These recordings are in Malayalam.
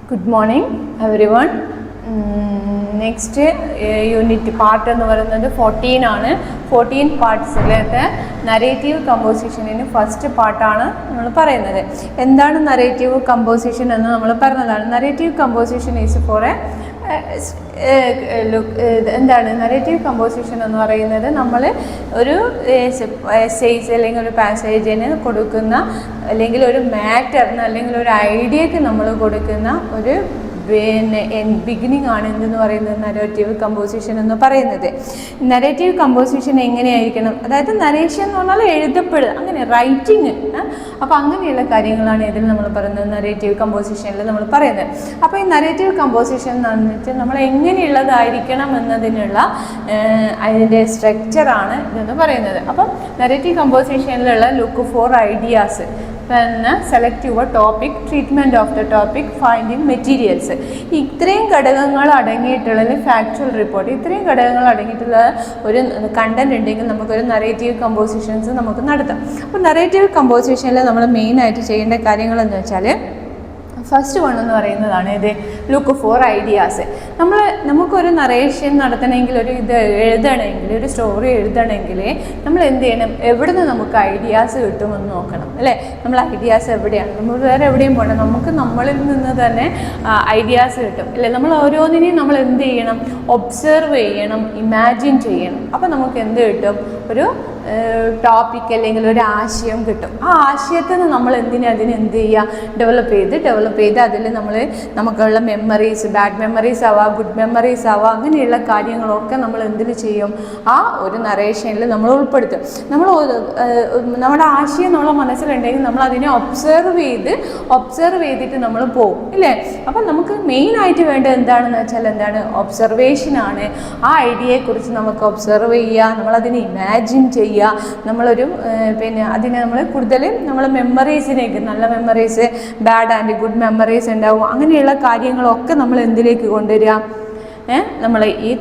Good morning everyone. Next unit part എന്ന് പറയുന്നത് 14 ആണ്. 14 പാർട്സിലത്തെ നരേറ്റീവ് കമ്പോസിഷനിന് ഫസ്റ്റ് പാർട്ടാണ് നമ്മൾ പറയുന്നത്. എന്താണ് നരേറ്റീവ് കമ്പോസിഷൻ എന്ന് നമ്മൾ പറഞ്ഞതാണ്. നരേറ്റീവ് കമ്പോസിഷൻ ഈസ് ഫോർ എന്താണ് നരേറ്റീവ് കമ്പോസിഷൻ എന്ന് പറയുന്നത്, നമ്മൾ ഒരു എസ്സേസ് അല്ലെങ്കിൽ ഒരു പാസേജിന് കൊടുക്കുന്ന അല്ലെങ്കിൽ ഒരു മാറ്ററിന് അല്ലെങ്കിൽ ഒരു ഐഡിയക്ക് നമ്മൾ കൊടുക്കുന്ന ഒരു ബിഗിനിങ് ആണ് എന്തെന്ന് പറയുന്നത് നരേറ്റീവ് കമ്പോസിഷൻ എന്ന് പറയുന്നത്. നരേറ്റീവ് കമ്പോസിഷൻ എങ്ങനെയായിരിക്കണം, അതായത് നരേഷൻ എന്ന് പറഞ്ഞാൽ എഴുതപ്പെടുക, അങ്ങനെ റൈറ്റിങ്. അപ്പോൾ അങ്ങനെയുള്ള കാര്യങ്ങളാണ് ഇതിൽ നമ്മൾ പറയുന്നത് നരേറ്റീവ് കമ്പോസിഷനിൽ നമ്മൾ പറയുന്നത്. അപ്പോൾ ഈ നരേറ്റീവ് കമ്പോസിഷൻ എന്ന് പറഞ്ഞിട്ട് നമ്മൾ എങ്ങനെയുള്ളതായിരിക്കണം എന്നതിനുള്ള അതിൻ്റെ സ്ട്രക്ചറാണ് ഇതെന്ന് പറയുന്നത്. അപ്പം നരേറ്റീവ് കമ്പോസിഷനിലുള്ള ലുക്ക് ഫോർ ഐഡിയാസ്, പിന്നെ select your topic, treatment of the topic, finding materials. ഇത്രയും ഘടകങ്ങൾ അടങ്ങിയിട്ടുള്ള ഫാക്ച്വൽ റിപ്പോർട്ട്, ഇത്രയും ഘടകങ്ങൾ അടങ്ങിയിട്ടുള്ള ഒരു കണ്ടന്റ് ഉണ്ടെങ്കിൽ നമുക്കൊരു നരേറ്റീവ് കമ്പോസിഷൻസ് നമുക്ക് നടത്താം. അപ്പോൾ നരേറ്റീവ് കമ്പോസിഷനിൽ നമ്മൾ മെയിനായിട്ട് ചെയ്യേണ്ട കാര്യങ്ങളെന്ന് വെച്ചാൽ ഫസ്റ്റ് വൺ എന്ന് പറയുന്നതാണ് ഇത് ലുക്ക് ഫോർ ഐഡിയാസ്. നമുക്കൊരു നറേഷൻ നടത്തണമെങ്കിൽ, ഒരു ഇത് എഴുതണമെങ്കിൽ, ഒരു സ്റ്റോറി എഴുതണമെങ്കിൽ നമ്മൾ എന്ത് ചെയ്യണം, എവിടെ നിന്ന് നമുക്ക് ഐഡിയാസ് കിട്ടുമെന്ന് നോക്കണം, അല്ലേ? നമ്മൾ ഐഡിയാസ് എവിടെയാണ്, നമ്മൾ വേറെ എവിടെയും പോകണം, നമുക്ക് നമ്മളിൽ നിന്ന് തന്നെ ഐഡിയാസ് കിട്ടും, അല്ലേ? നമ്മൾ ഓരോന്നിനെയും നമ്മൾ എന്ത് ചെയ്യണം, ഒബ്സർവ് ചെയ്യണം, ഇമാജിൻ ചെയ്യണം. അപ്പോൾ നമുക്ക് എന്ത് കിട്ടും, ഒരു ടോപ്പിക് അല്ലെങ്കിൽ ഒരു ആശയം കിട്ടും. ആ ആശയത്തിന് നമ്മൾ അതിന് എന്ത് ചെയ്യുക, ഡെവലപ്പ് ചെയ്ത് അതിൽ നമുക്കുള്ള മെമ്മറീസ്, ബാഡ് മെമ്മറീസ് ആവാം, ഗുഡ് മെമ്മറീസ് ആവാം, അങ്ങനെയുള്ള കാര്യങ്ങളൊക്കെ നമ്മൾ എന്തിൽ ചെയ്യും, ആ ഒരു നറേഷനിൽ നമ്മൾ ഉൾപ്പെടുത്തും. നമ്മുടെ ആശയം നമ്മളെ മനസ്സിലുണ്ടെങ്കിൽ നമ്മൾ അതിനെ ഒബ്സർവ് ചെയ്തിട്ട് നമ്മൾ പോകും, ഇല്ലേ? അപ്പം നമുക്ക് മെയിനായിട്ട് വേണ്ടത് എന്താണെന്ന് വെച്ചാൽ എന്താണ്, ഒബ്സർവേഷനാണ്. ആ ഐഡിയയെക്കുറിച്ച് നമുക്ക് ഒബ്സർവ് ചെയ്യുക, നമ്മളതിനെ ഇമാജിൻ ചെയ്യുക, നമ്മളൊരു അതിനെ നമ്മൾ കൂടുതൽ നമ്മൾ മെമ്മറീസിലേക്ക്, നല്ല memories, bad and good memories ഉണ്ടാവും. അങ്ങനെയുള്ള കാര്യങ്ങളൊക്കെ നമ്മൾ എന്തിലേക്ക് കൊണ്ടുവരിക, നമ്മൾ ഈ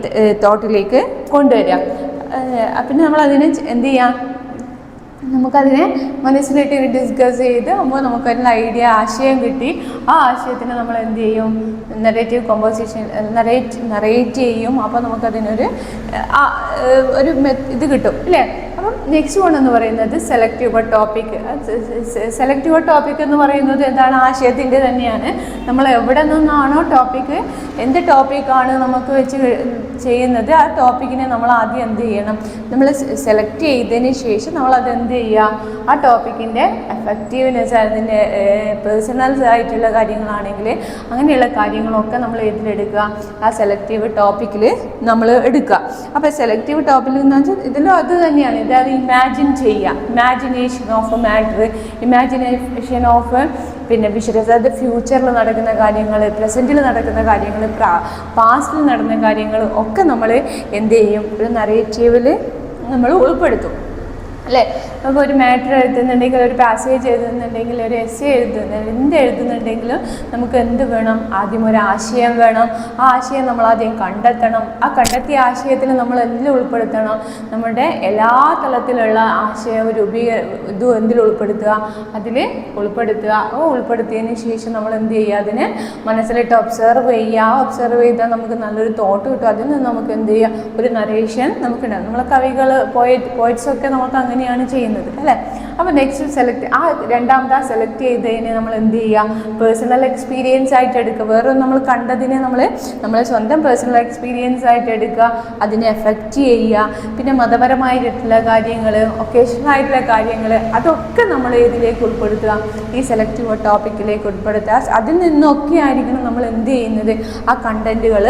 തോട്ടിലേക്ക് കൊണ്ടുവരിക. പിന്നെ നമ്മളതിനെ എന്ത് ചെയ്യാം, നമുക്കതിനെ മനസ്സിലിട്ട് ഡിസ്കസ് ചെയ്ത് അപ്പോൾ നമുക്കതിനുള്ള ആശയം കിട്ടി. ആ ആശയത്തിന് നമ്മൾ എന്ത് ചെയ്യും, നരേറ്റീവ് കമ്പോസിഷൻ നറേറ്റ് ചെയ്യും. അപ്പോൾ നമുക്കതിനൊരു ഇത് കിട്ടും, അല്ലേ? അപ്പം നെക്സ്റ്റ് വൺ എന്ന് പറയുന്നത് select your topic. Select your topic എന്ന് പറയുന്നത് എന്താണ്, ആശയത്തിൻ്റെ തന്നെയാണ്. നമ്മൾ എവിടെ നിന്നാണോ ടോപ്പിക്ക്, എന്ത് ടോപ്പിക്കാണ് നമുക്ക് വെച്ച് ചെയ്യുന്നത്, ആ ടോപ്പിക്കിനെ നമ്മൾ ആദ്യം എന്ത് ചെയ്യണം, നമ്മൾ സെലക്ട് ചെയ്തതിന് ശേഷം നമ്മളത് എന്ത് ചെയ്യുക, ആ ടോപ്പിക്കിൻ്റെ എഫക്റ്റീവ്നെസ്, അതിൻ്റെ പേഴ്സണൽസ് ആയിട്ടുള്ള കാര്യങ്ങളാണെങ്കിൽ അങ്ങനെയുള്ള കാര്യങ്ങളൊക്കെ നമ്മൾ ഇതിലെടുക്കുക, ആ സെലക്റ്റീവ് ടോപ്പിക്കിൽ നമ്മൾ എടുക്കുക. അപ്പോൾ സെലക്റ്റീവ് ടോപ്പിക്കിൽ എന്ന് വെച്ചാൽ ഇതിലും അത് തന്നെയാണ്, ഇതായത് ഇമാജിൻ ചെയ്യുക, imagination of A matter, imagination of visuals, അതായത് ഫ്യൂച്ചറിൽ നടക്കുന്ന കാര്യങ്ങൾ, പ്രസൻറ്റിൽ നടക്കുന്ന കാര്യങ്ങൾ, പാസ്റ്റിൽ നടന്ന കാര്യങ്ങൾ ഒക്കെ നമ്മൾ എന്ത് ചെയ്യും, ഒരു നറേറ്റീവിൽ നമ്മൾ ഉൾപ്പെടുത്തും, അല്ലേ? അപ്പോൾ ഒരു മാറ്റർ എഴുതുന്നുണ്ടെങ്കിൽ, ഒരു പാസേജ് എഴുതുന്നുണ്ടെങ്കിൽ, ഒരു എസ്സേ എഴുതുന്നുണ്ടെങ്കിലും നമുക്ക് എന്ത് വേണം, ആദ്യം ഒരു ആശയം വേണം. ആ ആശയം നമ്മൾ ആദ്യം കണ്ടെത്തണം. ആ കണ്ടെത്തിയ ആശയത്തിൽ നമ്മൾ എന്തിൽ ഉൾപ്പെടുത്തണം, നമ്മുടെ എല്ലാ തലത്തിലുള്ള ആശയം ഇതും എന്തിൽ ഉൾപ്പെടുത്തുക, അതിൽ ഉൾപ്പെടുത്തുക. ഉൾപ്പെടുത്തിയതിന് ശേഷം നമ്മൾ എന്ത് ചെയ്യുക, അതിനെ മനസ്സിലിട്ട് ഒബ്സർവ് ചെയ്യുക. ഒബ്സർവ് ചെയ്താൽ നമുക്ക് നല്ലൊരു തോട്ട് കിട്ടും. അതിൽ നിന്ന് നമുക്ക് എന്ത് ചെയ്യുക, ഒരു നറേഷൻ നമുക്കുണ്ടാകും. നമ്മളെ കവികൾ, പോയിറ്റ്സൊക്കെ നമുക്ക് അങ്ങനെയാണ് ചെയ്യുന്നത്, അല്ലേ? അപ്പോൾ നെക്സ്റ്റ് രണ്ടാമത്തെ സെലക്ട് ചെയ്തതിനെ നമ്മൾ എന്ത് ചെയ്യുക, പേഴ്സണൽ എക്സ്പീരിയൻസ് ആയിട്ട് എടുക്കുക. വേറെ നമ്മൾ കണ്ടതിനെ നമ്മളെ സ്വന്തം പേഴ്സണൽ എക്സ്പീരിയൻസ് ആയിട്ട് എടുക്കുക, അതിനെ എഫക്റ്റ് ചെയ്യുക. പിന്നെ മതപരമായിട്ടുള്ള കാര്യങ്ങൾ, ഒക്കേഷണൽ ആയിട്ടുള്ള കാര്യങ്ങൾ, അതൊക്കെ നമ്മൾ ഇതിലേക്ക് ഉൾപ്പെടുത്തുക, ഈ സെലക്റ്റീവ് ടോപ്പിക്കിലേക്ക് ഉൾപ്പെടുത്തുക. അതിൽ നിന്നൊക്കെ ആയിരിക്കണം നമ്മൾ എന്ത് ചെയ്യുന്നത്, ആ കണ്ടന്റുകൾ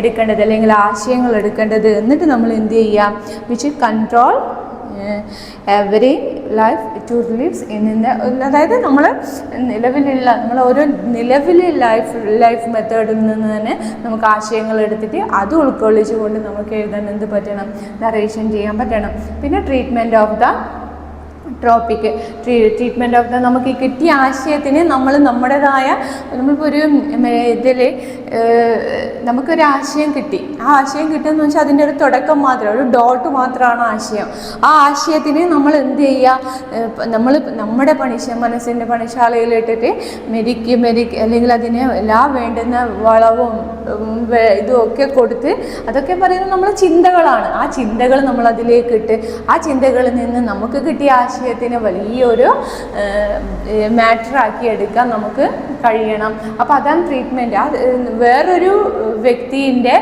എടുക്കേണ്ടത് അല്ലെങ്കിൽ ആശയങ്ങൾ എടുക്കേണ്ടത്. എന്നിട്ട് നമ്മൾ എന്ത് ചെയ്യുക, which control every life to lives in അതായത് നമ്മൾ ഓരോ നിലവിലെ ലൈഫ് മെത്തേഡിൽ നിന്ന് തന്നെ നമുക്ക് ആശയങ്ങൾ എടുത്തിട്ട് അത് ഉൾക്കൊള്ളിച്ചുകൊണ്ട് നമുക്ക് എഴുതാൻ എന്ത് പറ്റണം, നറേഷൻ ചെയ്യാൻ പറ്റണം. പിന്നെ treatment of the topic treatment of നമുക്ക് കിട്ടിയ ആശയത്തിന് നമ്മൾ നമ്മുടേതായ നമ്മളിപ്പോൾ ഒരു ഇതിൽ നമുക്കൊരു ആശയം കിട്ടി. ആ ആശയം കിട്ടുമെന്ന് വെച്ചാൽ അതിൻ്റെ ഒരു തുടക്കം മാത്രം, ഒരു ഡോട്ട് മാത്രമാണ് ആശയം. ആ ആശയത്തിന് നമ്മൾ എന്ത് ചെയ്യുക, നമ്മൾ നമ്മുടെ മനസ്സിൻ്റെ പണിശാലയിലിട്ടിട്ട് മെരിക്ക് അല്ലെങ്കിൽ അതിന് എല്ലാ വേണ്ടുന്ന വളവും ഇതുമൊക്കെ കൊടുത്ത്, അതൊക്കെ പറയുന്നത് നമ്മളെ ചിന്തകളാണ്. ആ ചിന്തകൾ നമ്മൾ അതിലേക്ക് ഇട്ട് ആ ചിന്തകളിൽ നിന്ന് നമുക്ക് കിട്ടിയ ആശയത്തിന് വലിയൊരു മാറ്ററാക്കി എടുക്കാൻ നമുക്ക് കഴിയണം. അപ്പോൾ അതാണ് ട്രീറ്റ്മെൻറ്റ്. അത് വേറൊരു വ്യക്തിൻ്റെ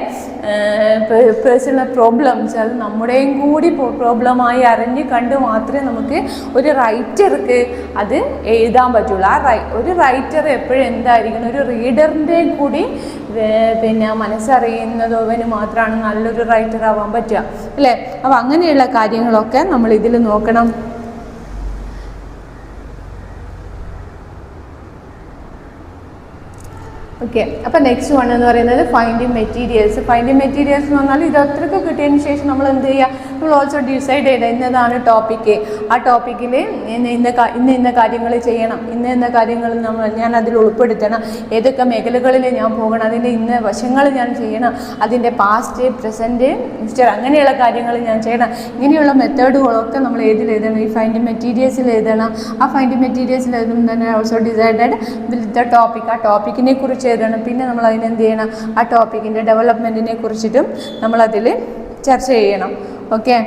പേഴ്സണൽ പ്രോബ്ലംസ് അത് നമ്മുടെയും കൂടി പ്രോബ്ലമായി അറിഞ്ഞ് കണ്ട് മാത്രമേ നമുക്ക് ഒരു റൈറ്റർക്ക് അത് എഴുതാൻ പറ്റുള്ളൂ. ഒരു റൈറ്റർ എപ്പോഴും എന്തായിരിക്കണം, ഒരു റീഡറിൻ്റെ കൂടി പിന്നെ മനസ്സറിയുന്നതവന് മാത്രമാണ് നല്ലൊരു റൈറ്റർ ആവാൻ പറ്റുക, അല്ലേ? അപ്പോൾ അങ്ങനെയുള്ള കാര്യങ്ങളൊക്കെ നമ്മൾ ഇതിൽ നോക്കണം. ഓക്കെ, അപ്പോൾ നെക്സ്റ്റ് വൺ എന്ന് പറയുന്നത് ഫൈൻഡിങ് മെറ്റീരിയൽസ്. ഫൈൻഡിങ് മെറ്റീരിയൽസ് എന്ന് പറഞ്ഞാൽ ഇത് അത്രയ്ക്ക് കിട്ടിയതിന് ശേഷം നമ്മൾ എന്ത് ചെയ്യുക, നമ്മൾ ഓൾസോ ഡിസൈഡ് ചെയ്ത് ഇന്നതാണ് ടോപ്പിക്ക്, ആ ടോപ്പിക്കിൽ ഇന്ന കാര്യങ്ങൾ ചെയ്യണം, ഇന്ന കാര്യങ്ങൾ ഞാൻ അതിൽ ഉൾപ്പെടുത്തണം, ഏതൊക്കെ മേഖലകളിൽ ഞാൻ പോകണം, അതിൻ്റെ ഇന്ന വശങ്ങൾ ഞാൻ ചെയ്യണം, അതിൻ്റെ പാസ്റ്റ് പ്രസൻറ്റ് ഫ്യൂച്ചർ അങ്ങനെയുള്ള കാര്യങ്ങൾ ഞാൻ ചെയ്യണം. ഇങ്ങനെയുള്ള മെത്തേഡുകളൊക്കെ നമ്മൾ എഴുതണം, ഈ ഫൈൻഡിങ് മെറ്റീരിയൽസിൽ എഴുതണം. ആ ഫൈൻഡിങ് മെറ്റീരിയൽസിൽ എഴുതുമ്പോൾ തന്നെ also decided with the topic, ആ ടോപ്പിക്കിനെ കുറിച്ച് എഴുതണം. പിന്നെ നമ്മൾ അതിനെന്ത് ചെയ്യണം, ആ ടോപ്പിക്കിൻ്റെ ഡെവലപ്മെൻറ്റിനെ കുറിച്ചിട്ടും നമ്മളതിൽ ചർച്ച ചെയ്യണം. ഓക്കെ,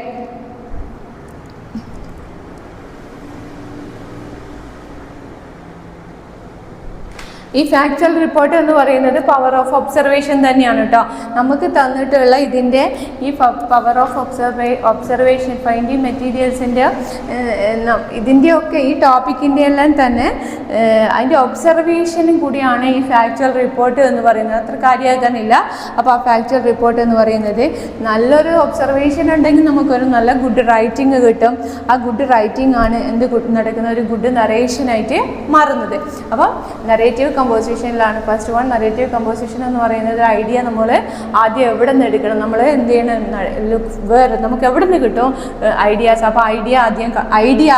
ഈ ഫാക്ച്വൽ റിപ്പോർട്ട് എന്ന് പറയുന്നത് പവർ ഓഫ് ഒബ്സർവേഷൻ തന്നെയാണ് കേട്ടോ. നമുക്ക് തന്നിട്ടുള്ള ഇതിൻ്റെ ഈ പവർ ഓഫ് ഒബ്സർവേഷൻ ഫൈൻഡിങ് മെറ്റീരിയൽസിൻ്റെ ഇതിൻ്റെയൊക്കെ ഈ ടോപ്പിക്കിൻ്റെ എല്ലാം തന്നെ അതിൻ്റെ ഒബ്സർവേഷനും കൂടിയാണ് ഈ ഫാക്ച്വൽ റിപ്പോർട്ട് എന്ന് പറയുന്നത്. അത്ര കാര്യമാക്കാനില്ല. അപ്പോൾ ആ ഫാക്ച്വൽ റിപ്പോർട്ട് എന്ന് പറയുന്നത് നല്ലൊരു ഒബ്സർവേഷൻ ഉണ്ടെങ്കിൽ നമുക്കൊരു നല്ല ഗുഡ് റൈറ്റിംഗ് കിട്ടും. ആ ഗുഡ് റൈറ്റിംഗ് ആണ് എന്ത് നടക്കുന്ന ഒരു ഗുഡ് നറേഷനായിട്ട് മാറുന്നത്. അപ്പോൾ നറേറ്റീവ് കമ്പോസിഷനിലാണ് ഫസ്റ്റ് വൺ. നറേറ്റീവ് കമ്പോസിഷൻ എന്ന് പറയുന്നത് ഐഡിയ നമ്മൾ ആദ്യം എവിടെ നിന്ന് എടുക്കണം, നമ്മൾ എന്ത് ചെയ്യണം, നമുക്ക് എവിടെ നിന്ന് കിട്ടും ഐഡിയാസ്. അപ്പോൾ ഐഡിയ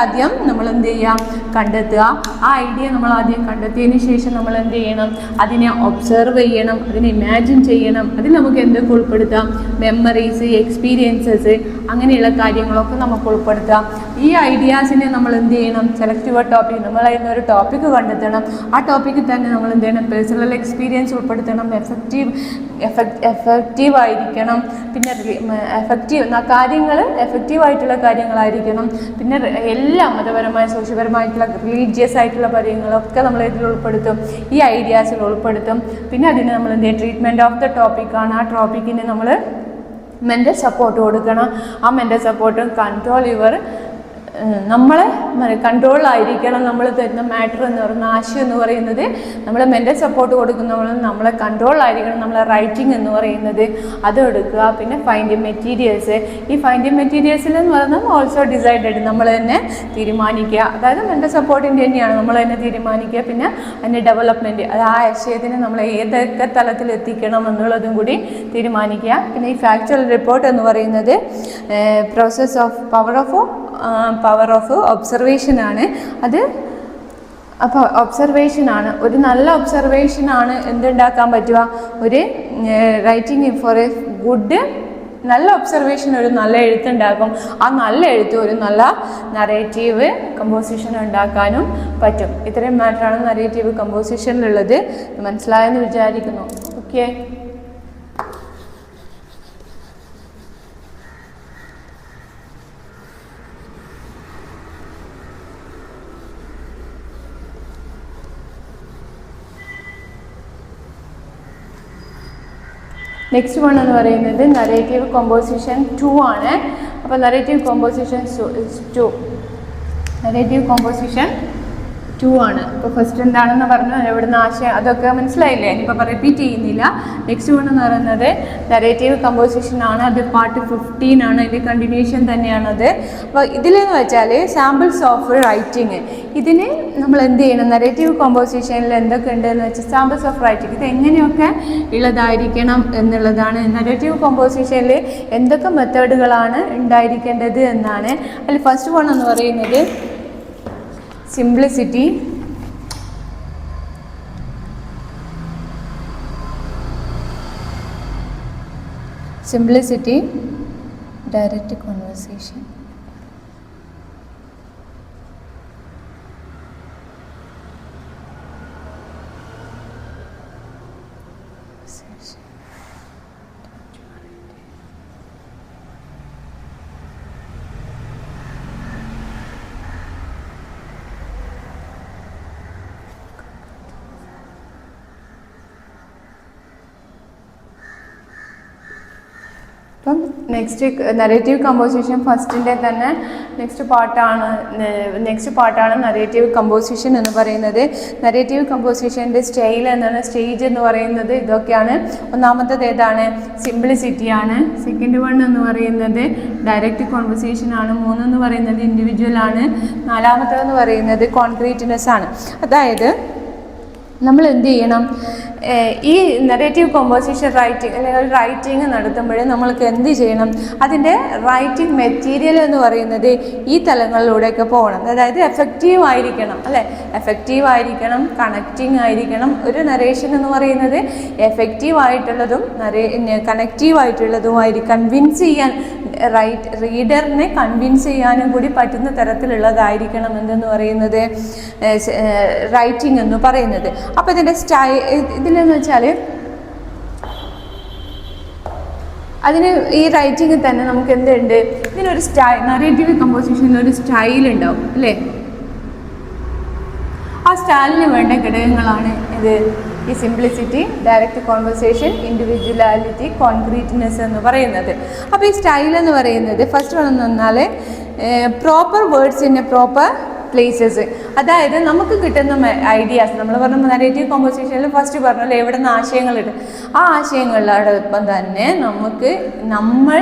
ആദ്യം നമ്മൾ എന്ത് ചെയ്യാം, കണ്ടെത്തുക. ആ ഐഡിയ നമ്മൾ ആദ്യം കണ്ടെത്തിയതിന് ശേഷം നമ്മൾ എന്ത് ചെയ്യണം, അതിനെ ഒബ്സർവ് ചെയ്യണം, അതിനെ ഇമാജിൻ ചെയ്യണം. അതിൽ നമുക്ക് എന്തൊക്കെ ഉൾപ്പെടുത്താം, മെമ്മറീസ്, എക്സ്പീരിയൻസസ്, അങ്ങനെയുള്ള കാര്യങ്ങളൊക്കെ നമുക്ക് ഉൾപ്പെടുത്താം. ഈ ഐഡിയാസിനെ നമ്മൾ എന്ത് ചെയ്യണം, സെലക്റ്റീവ് ടോപ്പിക്, നമ്മൾ അതിനൊരു ടോപ്പിക്ക് കണ്ടെത്തണം. ആ ടോപ്പിക്കിൽ തന്നെ നമ്മൾ എന്ത് ചെയ്യണം, പേഴ്സണൽ എക്സ്പീരിയൻസ് ഉൾപ്പെടുത്തണം, എഫക്റ്റീവ് ആയിരിക്കണം. പിന്നെ കാര്യങ്ങൾ എഫക്റ്റീവായിട്ടുള്ള കാര്യങ്ങളായിരിക്കണം. പിന്നെ എല്ലാം മതപരമായ സോഷ്യപരമായിട്ടുള്ള റിലീജിയസ് ആയിട്ടുള്ള കാര്യങ്ങളൊക്കെ നമ്മൾ ഇതിൽ ഉൾപ്പെടുത്തും, ഈ ഐഡിയാസിൽ ഉൾപ്പെടുത്തും. പിന്നെ അതിന് നമ്മൾ എന്ത് ചെയ്യുക, ട്രീറ്റ്മെൻറ്റ് ഓഫ് ദ ടോപ്പിക്കാണ്. ആ ടോപ്പിക്കിന് നമ്മൾ മെൻ്റൽ സപ്പോർട്ട് കൊടുക്കണം. ആ മെൻ്റൽ സപ്പോർട്ടും കൺട്രോൾ നമ്മളെ കൺട്രോളായിരിക്കണം. നമ്മൾ തരുന്ന മാറ്റർ എന്ന് പറയുന്ന ആശയം എന്ന് പറയുന്നത് നമ്മൾ മെൻ്റൽ സപ്പോർട്ട് കൊടുക്കുന്നവൾ നമ്മളെ കൺട്രോളായിരിക്കണം. നമ്മളെ റൈറ്റിംഗ് എന്ന് പറയുന്നത് അത് എടുക്കുക. പിന്നെ ഫൈൻഡിങ് മെറ്റീരിയൽസ്, ഈ ഫൈൻഡിങ് മെറ്റീരിയൽസിൽ എന്ന് പറയുന്നത് ഓൾസോ ഡിസൈഡഡ്, നമ്മൾ തന്നെ തീരുമാനിക്കുക. അതായത് മെൻ്റൽ സപ്പോർട്ടിൻ്റെ തന്നെയാണ്, നമ്മൾ തന്നെ തീരുമാനിക്കുക. പിന്നെ അതിൻ്റെ ഡെവലപ്മെൻറ്റ്, അത് ആ ആശയത്തിന് നമ്മൾ ഏതൊക്കെ തലത്തിൽ എത്തിക്കണം എന്നുള്ളതും കൂടി തീരുമാനിക്കുക. പിന്നെ ഈ ഫാക്ച്വൽ റിപ്പോർട്ട് എന്ന് പറയുന്നത് പ്രോസസ് ഓഫ് പവർ ഓഫ് ഒബ്സർവേഷനാണ്. അത് അപ്പോൾ ഒബ്സർവേഷനാണ്, ഒരു നല്ല ഒബ്സർവേഷനാണ് എന്തുണ്ടാക്കാൻ പറ്റുക, ഒരു റൈറ്റിംഗ് ഫോർ എ ഗുഡ്, നല്ല ഒബ്സർവേഷൻ ഒരു നല്ല എഴുത്തുണ്ടാക്കും. ആ നല്ല എഴുത്ത് ഒരു നല്ല നറേറ്റീവ് കമ്പോസിഷൻ ഉണ്ടാക്കാനും പറ്റും. ഇത്രയും മാറ്ററാണ് നറേറ്റീവ് കമ്പോസിഷനിലുള്ളത്. മനസ്സിലായെന്ന് വിചാരിക്കുന്നു. ഓക്കെ, നെക്സ്റ്റ് വൺ എന്ന് പറയുന്നത് നറേറ്റീവ് കോമ്പോസിഷൻ 2 ആണ്. അപ്പോൾ നറേറ്റീവ് കോമ്പോസിഷൻ 2 ആണ്. ഇപ്പോൾ ഫസ്റ്റ് എന്താണെന്ന് പറഞ്ഞു, എവിടുന്ന് ആശയം അതൊക്കെ മനസ്സിലായില്ലേ, ഇനിയിപ്പോൾ റിപ്പീറ്റ് ചെയ്യുന്നില്ല. നെക്സ്റ്റ് വൺ എന്ന് പറയുന്നത് നറേറ്റീവ് കമ്പോസിഷൻ ആണ്. അത് പാർട്ട് 15 ആണ്, അതിൻ്റെ കണ്ടിന്യൂഷൻ തന്നെയാണത്. അപ്പോൾ ഇതിലെന്ന് വെച്ചാൽ സാമ്പിൾസ് ഓഫ് റൈറ്റിംഗ്, ഇതിന് നമ്മൾ എന്ത് ചെയ്യണം, നറേറ്റീവ് കോമ്പോസിഷനിൽ എന്തൊക്കെ ഉണ്ടെന്ന് വെച്ചാൽ സാമ്പിൾസ് ഓഫ് റൈറ്റിംഗ് ഇത് എങ്ങനെയൊക്കെ ഉള്ളതായിരിക്കണം എന്നുള്ളതാണ്. നറേറ്റീവ് കോമ്പോസിഷനിൽ എന്തൊക്കെ മെത്തേഡുകളാണ് ഉണ്ടായിരിക്കേണ്ടത് എന്നാണ്. അതിൽ ഫസ്റ്റ് വൺ എന്ന് പറയുന്നത് സിംപ്ലിസിറ്റി, ഡയറക്റ്റ് കോൺവെർസേഷൻ, അപ്പം നെക്സ്റ്റ് നരേറ്റീവ് കമ്പോസിഷൻ ഫസ്റ്റിൻ്റെ തന്നെ നെക്സ്റ്റ് പാർട്ടാണ് നരേറ്റീവ് കമ്പോസിഷൻ എന്ന് പറയുന്നത്. നരേറ്റീവ് കമ്പോസിഷൻ്റെ സ്റ്റൈൽ എന്നാണ്, സ്റ്റേജ് എന്ന് പറയുന്നത് ഇതൊക്കെയാണ്. ഒന്നാമത്തേത് ഏതാണ്? സിംപ്ലിസിറ്റിയാണ്. സെക്കൻഡ് വൺ എന്ന് പറയുന്നത് ഡയറക്റ്റ് കോൺവെർസേഷൻ ആണ്. മൂന്നെന്ന് പറയുന്നത് ഇൻഡിവിജ്വൽ ആണ്. നാലാമത്തേതെന്ന് പറയുന്നത് കോൺക്രീറ്റ്നെസ് ആണ്. അതായത് നമ്മൾ എന്ത് ചെയ്യണം? ഈ നരേറ്റീവ് കോമ്പോസിഷൻ റൈറ്റിംഗ് അല്ലെങ്കിൽ റൈറ്റിംഗ് നടത്തുമ്പോൾ നമ്മൾക്ക് എന്ത് ചെയ്യണം? അതിൻ്റെ റൈറ്റിംഗ് മെറ്റീരിയൽ എന്ന് പറയുന്നത് ഈ തലങ്ങളിലൂടെയൊക്കെ പോകണം. അതായത് എഫക്റ്റീവ് ആയിരിക്കണം, അല്ലേ? എഫക്റ്റീവ് ആയിരിക്കണം, കണക്റ്റിംഗ് ആയിരിക്കണം. ഒരു നരേഷൻ എന്ന് പറയുന്നത് എഫക്റ്റീവ് ആയിട്ടുള്ളതും കണക്റ്റീവ് ആയിട്ടുള്ളതുമായിരിക്കും. കൺവിൻസ് ചെയ്യാൻ റീഡറിനെ കൺവിൻസ് ചെയ്യാനും കൂടി പറ്റുന്ന തരത്തിലുള്ളതായിരിക്കണം എന്തെന്ന് പറയുന്നത് റൈറ്റിംഗ് എന്ന് പറയുന്നത്. അപ്പോൾ ഇതിൻ്റെ ഇതിലെന്ന് വെച്ചാൽ അതിന് ഈ റൈറ്റിംഗ് തന്നെ നമുക്ക് എന്തുണ്ട്? ഇതിനൊരു നരേറ്റീവ് കമ്പോസിഷനിൽ ഒരു സ്റ്റൈൽ ഉണ്ടാവും, അല്ലേ? ആ സ്റ്റൈലിന് വേണ്ട ഘടകങ്ങളാണ് ഇത് ഈ സിംപ്ലിസിറ്റി, ഡയറക്റ്റ് കോൺവെർസേഷൻ, ഇൻഡിവിജ്വലാലിറ്റി, കോൺക്രീറ്റ്നെസ് എന്ന് പറയുന്നത്. അപ്പോൾ ഈ സ്റ്റൈൽ എന്ന് പറയുന്നത് ഫസ്റ്റ് വൺ എന്ന് പറഞ്ഞാൽ proper words in A proper places. അതായത് നമുക്ക് കിട്ടുന്ന ഐഡിയാസ്, നമ്മൾ പറഞ്ഞ നരേറ്റീവ് കോമ്പോസിഷനിൽ ഫസ്റ്റ് പറഞ്ഞല്ലോ എവിടെ നിന്ന് ആശയങ്ങളുണ്ട്, ആ ആശയങ്ങളോടൊപ്പം തന്നെ നമ്മൾ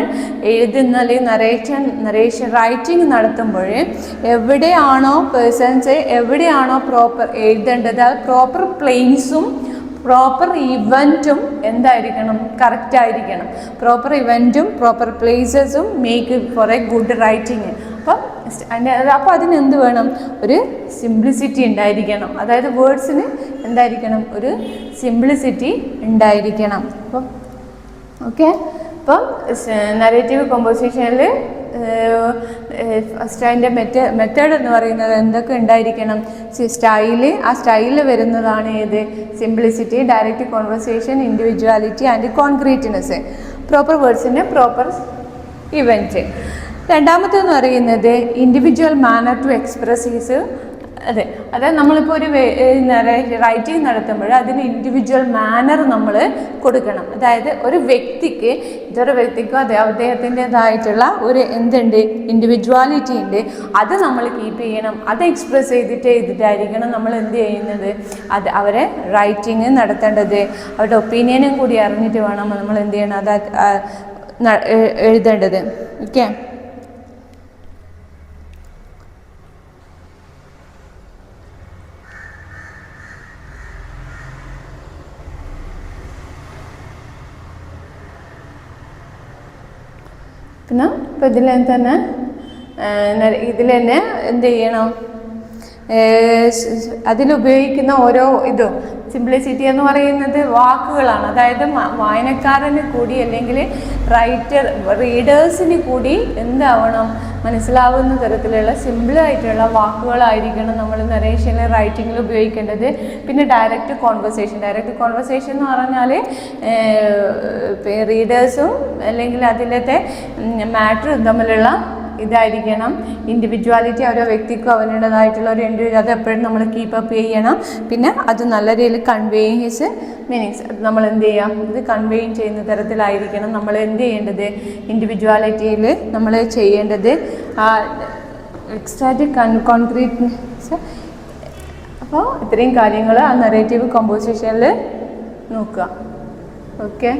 എഴുതുന്ന അല്ലെങ്കിൽ റൈറ്റിംഗ് നടത്തുമ്പോൾ എവിടെയാണോ പേഴ്സൺസ് എവിടെയാണോ പ്രോപ്പർ എഴുതേണ്ടത്, അത് പ്രോപ്പർ പ്ലേസും പ്രോപ്പർ ഇവൻറ്റും എന്തായിരിക്കണം? കറക്റ്റ് ആയിരിക്കണം. പ്രോപ്പർ ഇവൻറ്റും പ്രോപ്പർ പ്ലേസസും make for a good writing. അപ്പോൾ അതിനെന്ത് വേണം? ഒരു സിംപ്ലിസിറ്റി ഉണ്ടായിരിക്കണം. അതായത് വേർഡ്സിന് എന്തായിരിക്കണം? ഒരു സിംപ്ലിസിറ്റി ഉണ്ടായിരിക്കണം. അപ്പം ഓക്കെ. അപ്പം നരേറ്റീവ് കോമ്പോസിഷനിൽ ഫസ്റ്റ് അതിൻ്റെ മെത്തേഡ് എന്ന് പറയുന്നത് എന്തൊക്കെ ഉണ്ടായിരിക്കണം? ആ സ്റ്റൈലിൽ വരുന്നതാണ് ഏത്? Simplicity, direct conversation, individuality and concreteness. Proper വേർഡ്സിന് പ്രോപ്പർ ഇവൻറ്റ്. രണ്ടാമത്തെന്ന് പറയുന്നത് individual manner to express his. അതായത് നമ്മളിപ്പോൾ ഒരു റൈറ്റിംഗ് നടത്തുമ്പോൾ അതിന് ഇൻഡിവിജ്വൽ മാനർ നമ്മൾ കൊടുക്കണം. അതായത് ഇതൊരു വ്യക്തിക്ക് അദ്ദേഹത്തിൻ്റെതായിട്ടുള്ള ഒരു എന്തുണ്ട്? ഇൻഡിവിജ്വാലിറ്റി ഉണ്ട്. അത് നമ്മൾ കീപ്പ് ചെയ്യണം. അത് എക്സ്പ്രസ് ചെയ്തിട്ടായിരിക്കണം നമ്മൾ എന്ത് ചെയ്യുന്നത്? അവരെ റൈറ്റിംഗ് നടത്തേണ്ടത്. അവരുടെ ഒപ്പീനിയനും കൂടി അറിഞ്ഞിട്ട് വേണം നമ്മൾ എന്ത് ചെയ്യണം? അത് എഴുതേണ്ടത്. ഓക്കെ. പിന്നെ ഇപ്പോൾ ഇതിൽ തന്നെ എന്ത് ചെയ്യണം? അതിലുപയോഗിക്കുന്ന ഓരോ ഇതും സിംപ്ലിസിറ്റി എന്ന് പറയുന്നത് വാക്കുകളാണ്. അതായത് വായനക്കാരന് കൂടി അല്ലെങ്കിൽ റീഡേഴ്സിന് കൂടി എന്താവണം? മനസ്സിലാവുന്ന തരത്തിലുള്ള സിമ്പിളായിട്ടുള്ള വാക്കുകളായിരിക്കണം നമ്മൾ നരേഷനിൽ റൈറ്റിങ്ങിൽ ഉപയോഗിക്കേണ്ടത്. പിന്നെ ഡയറക്റ്റ് കോൺവെർസേഷൻ എന്ന് പറഞ്ഞാൽ റീഡേഴ്സും അല്ലെങ്കിൽ അതിലത്തെ മാറ്ററും തമ്മിലുള്ള ഇതായിരിക്കണം. ഇൻഡിവിജ്വാലിറ്റി ഓരോ വ്യക്തിക്കും അവനുടേതായിട്ടുള്ള ഒരു അത് എപ്പോഴും നമ്മൾ കീപ്പപ്പ് ചെയ്യണം. പിന്നെ അത് നല്ല രീതിയിൽ കൺവേയിങ് ഹിസ് മീനിങ്സ് നമ്മൾ എന്ത് ചെയ്യാം? ഇത് കൺവേയിങ് ചെയ്യുന്ന തരത്തിലായിരിക്കണം നമ്മൾ എന്ത് ചെയ്യേണ്ടത്? ഇൻഡിവിജ്വാലിറ്റിയിൽ നമ്മൾ ചെയ്യേണ്ടത് എക്സ്ട്രാറ്റ് കോൺക്രീറ്റ്നെസ്. അപ്പോൾ ഇത്രയും കാര്യങ്ങൾ ആ നരേറ്റീവ് കോമ്പോസിഷനിൽ നോക്കുക. ഓക്കെ.